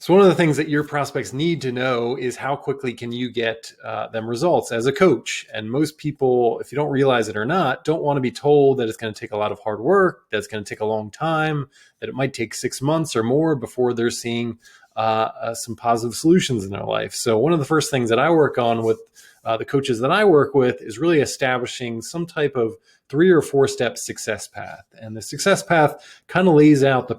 So one of the things that your prospects need to know is how quickly can you get them results as a coach. And most people, if you don't realize it or not, don't want to be told that it's going to take a lot of hard work, that it's going to take a long time, that it might take 6 months or more before they're seeing some positive solutions in their life. So one of the first things that I work on with the coaches that I work with is really establishing some type of 3 or 4 step success path. And the success path kind of lays out the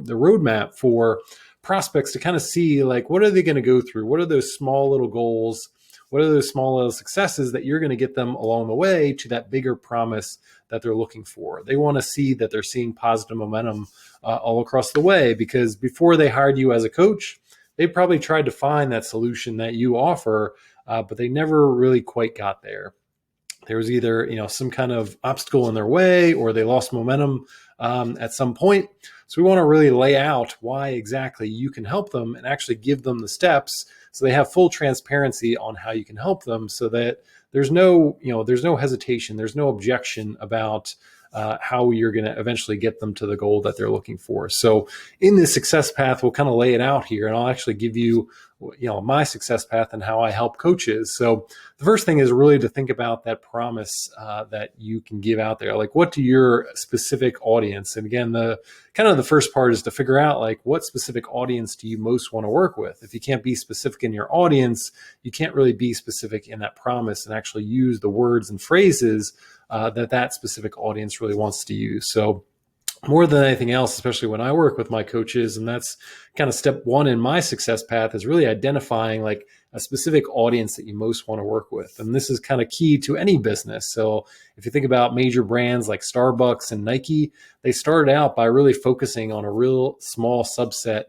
roadmap for prospects to kind of see, like, what are they going to go through? What are those small little goals? What are those small little successes that you're going to get them along the way to that bigger promise that they're looking for? They want to see that they're seeing positive momentum all across the way, because before they hired you as a coach, they probably tried to find that solution that you offer, but they never really quite got there. There was either, some kind of obstacle in their way, or they lost momentum at some point. So we want to really lay out why exactly you can help them and actually give them the steps so they have full transparency on how you can help them, so that there's no hesitation, there's no objection about how you're going to eventually get them to the goal that they're looking for. So in this success path, we'll kind of lay it out here, and I'll actually give you, my success path and how I help coaches. So the first thing is really to think about that promise that you can give out there. Like, what to your specific audience? And again, the first part is to figure out, like, what specific audience do you most want to work with? If you can't be specific in your audience, you can't really be specific in that promise and actually use the words and phrases that specific audience really wants to use. So more than anything else, especially when I work with my coaches, and that's kind of step one in my success path, is really identifying like a specific audience that you most want to work with. And this is kind of key to any business. So if you think about major brands like Starbucks and Nike, they started out by really focusing on a real small subset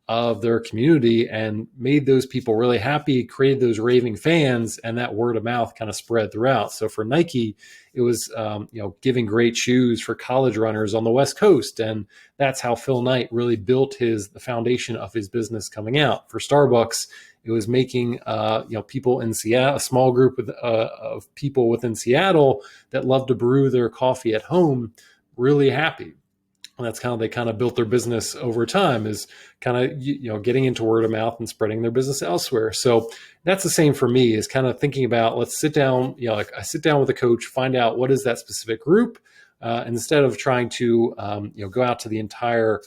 of their community and made those people really happy, created those raving fans, and that word of mouth kind of spread throughout. So for Nike, it was giving great shoes for college runners on the West Coast, and that's how Phil Knight really built the foundation of his business coming out. For Starbucks, it was making people in Seattle, a small group of people within Seattle that love to brew their coffee at home, really happy. And that's how they kind of built their business over time, is kind of, getting into word of mouth and spreading their business elsewhere. So that's the same for me, is kind of thinking about, let's sit down, like I sit down with a coach, find out what is that specific group, instead of trying to, go out to the entire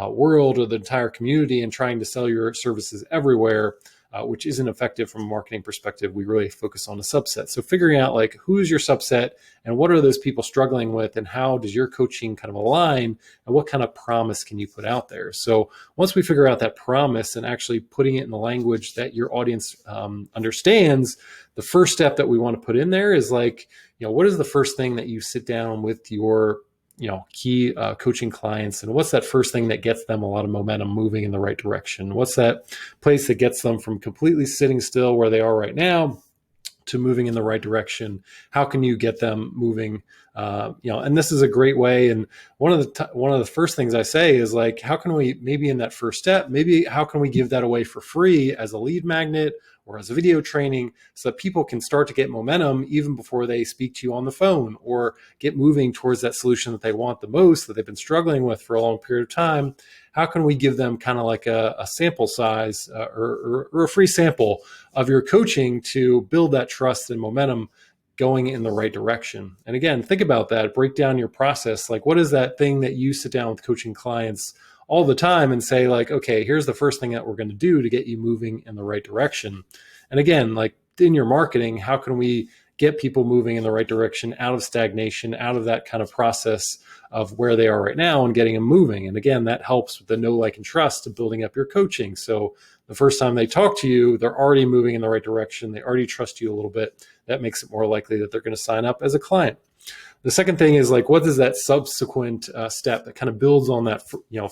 world or the entire community and trying to sell your services everywhere, which isn't effective from a marketing perspective. We really focus on a subset. So figuring out, like, who's your subset and what are those people struggling with, and how does your coaching kind of align, and what kind of promise can you put out there? So once we figure out that promise and actually putting it in the language that your audience understands, the first step that we want to put in there is, like, what is the first thing that you sit down with your key coaching clients, and what's that first thing that gets them a lot of momentum moving in the right direction? What's that place that gets them from completely sitting still where they are right now to moving in the right direction? How can you get them moving? And this is a great way. And one of the first things I say is, like, how can we, maybe in that first step, how can we give that away for free as a lead magnet or as a video training, so that people can start to get momentum even before they speak to you on the phone, or get moving towards that solution that they want the most, that they've been struggling with for a long period of time? How can we give them kind of like a sample size or a free sample of your coaching to build that trust and momentum going in the right direction? And again, think about that, break down your process. Like, what is that thing that you sit down with coaching clients all the time and say, like, okay, here's the first thing that we're going to do to get you moving in the right direction? And again, like in your marketing, how can we get people moving in the right direction, out of stagnation, out of that kind of process of where they are right now, and getting them moving? And again, that helps with the know, like, and trust of building up your coaching. So the first time they talk to you, they're already moving in the right direction. They already trust you a little bit. That makes it more likely that they're going to sign up as a client. The second thing is, like, what is that subsequent step that kind of builds on that,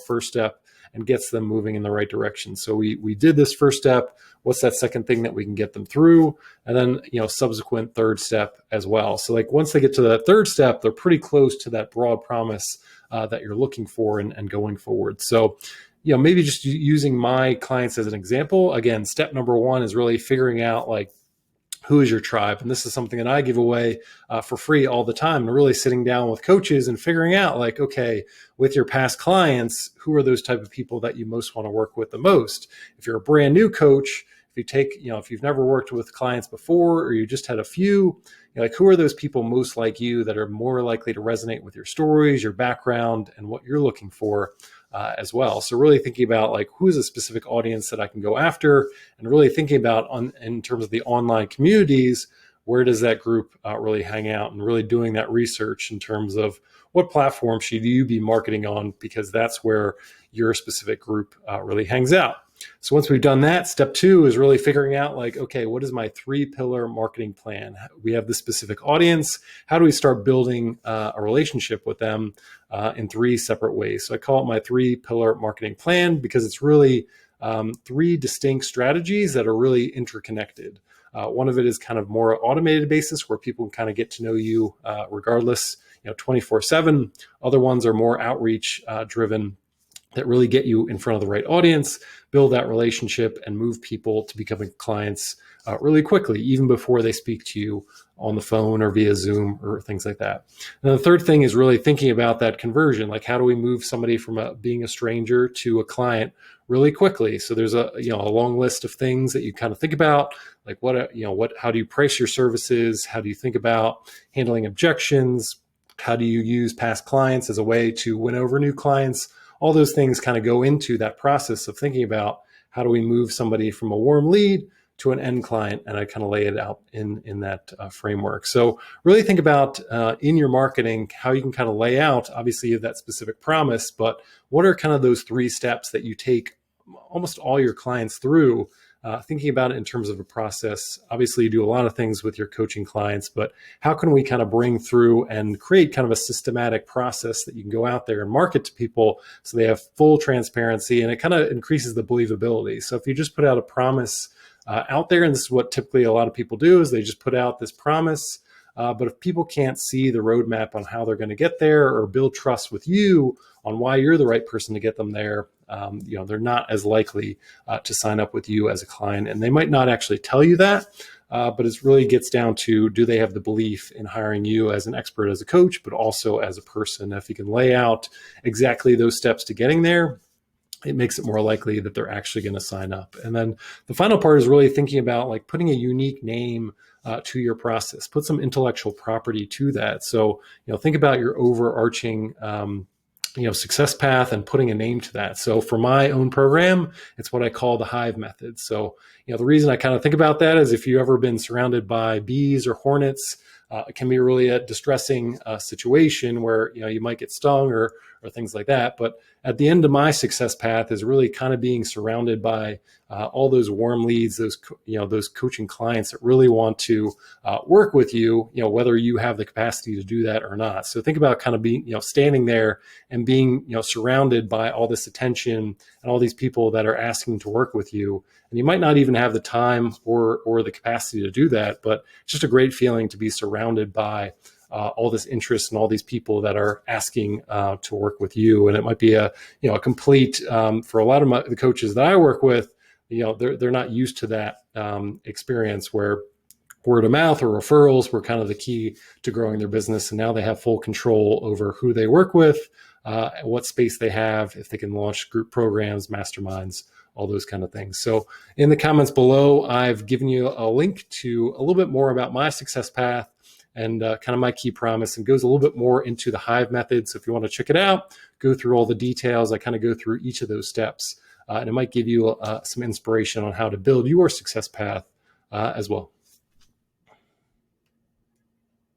first step and gets them moving in the right direction? So we did this first step. What's that second thing that we can get them through? And then, subsequent third step as well. So, like, once they get to that third step, they're pretty close to that broad promise that you're looking for and going forward. So, maybe just using my clients as an example, again, step number one is really figuring out, like, who is your tribe? And this is something that I give away for free all the time, and really sitting down with coaches and figuring out like, okay, with your past clients, who are those type of people that you most want to work with the most? If you're a brand new coach, if you've never worked with clients before, or you just had a few, like, who are those people most like you that are more likely to resonate with your stories, your background, and what you're looking for as well. So really thinking about like, who's a specific audience that I can go after, and really thinking about in terms of the online communities, where does that group really hang out, and really doing that research in terms of what platform should you be marketing on, because that's where your specific group really hangs out. So once we've done that, step 2 is really figuring out like, okay, what is my 3-pillar marketing plan? We have this specific audience. How do we start building a relationship with them in 3 separate ways? So I call it my 3-pillar marketing plan, because it's really 3 distinct strategies that are really interconnected. One of it is kind of more automated basis, where people can kind of get to know you regardless, 24/7. Other ones are more outreach driven, that really get you in front of the right audience, build that relationship, and move people to becoming clients really quickly, even before they speak to you on the phone or via Zoom or things like that. And the third thing is really thinking about that conversion. Like, how do we move somebody from being a stranger to a client really quickly? So there's a long list of things that you kind of think about, like how do you price your services? How do you think about handling objections? How do you use past clients as a way to win over new clients? All those things kind of go into that process of thinking about how do we move somebody from a warm lead to an end client, and I kind of lay it out in that framework. So really think about in your marketing how you can kind of lay out, obviously you have that specific promise, but what are kind of those 3 steps that you take almost all your clients through, thinking about it in terms of a process. Obviously you do a lot of things with your coaching clients, but how can we kind of bring through and create kind of a systematic process that you can go out there and market to people so they have full transparency, and it kind of increases the believability. So if you just put out a promise out there, and this is what typically a lot of people do, is they just put out this promise, but if people can't see the roadmap on how they're going to get there, or build trust with you on why you're the right person to get them there, they're not as likely to sign up with you as a client. And they might not actually tell you that, but it really gets down to, do they have the belief in hiring you as an expert, as a coach, but also as a person? If you can lay out exactly those steps to getting there, it makes it more likely that they're actually going to sign up. And then the final part is really thinking about like putting a unique name to your process, put some intellectual property to that. So, think about your overarching, success path, and putting a name to that. So for my own program, it's what I call the hive method. So, the reason I kind of think about that is, if you've ever been surrounded by bees or hornets, it can be really a distressing situation where, you might get stung or things like that. But at the end of my success path is really kind of being surrounded by all those warm leads, those coaching clients that really want to work with you, whether you have the capacity to do that or not. So think about kind of being, standing there and being, surrounded by all this attention and all these people that are asking to work with you. And you might not even have the time or the capacity to do that, but it's just a great feeling to be surrounded by all this interest and all these people that are asking to work with you. And it might be a complete, for a lot of the coaches that I work with, they're not used to that experience where word of mouth or referrals were kind of the key to growing their business. And now they have full control over who they work with, what space they have, if they can launch group programs, masterminds, all those kind of things. So in the comments below, I've given you a link to a little bit more about my success path and kind of my key promise, and goes a little bit more into the hive method. So if you want to check it out, go through all the details. I kind of go through each of those steps, and it might give you some inspiration on how to build your success path as well.